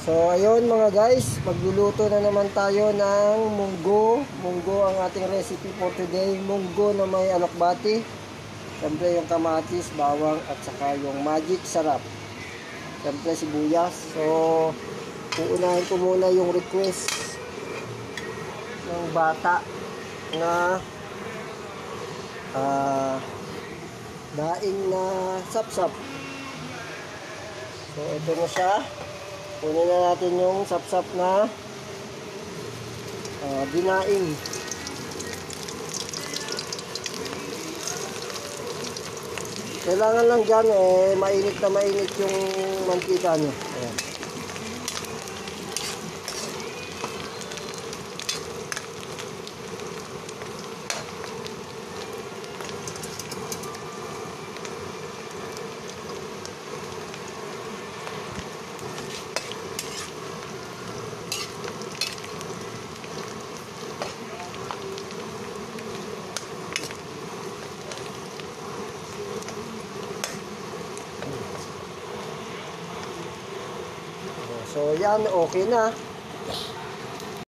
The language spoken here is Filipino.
So ayun mga guys, magluluto na naman tayo ng munggo. Munggo ang ating recipe for today. Munggo na may alokbati. Siyempre yung kamatis, bawang at saka yung magic sarap. Siyempre sibuyas. So uunahin ko muna yung request ng bata na daing na sapsap. So ito na siya. Kunin na natin yung sapsap na dinaing. Kailangan lang dyan mainit na mainit yung mantika nyo. Ayan. So yan, okay na.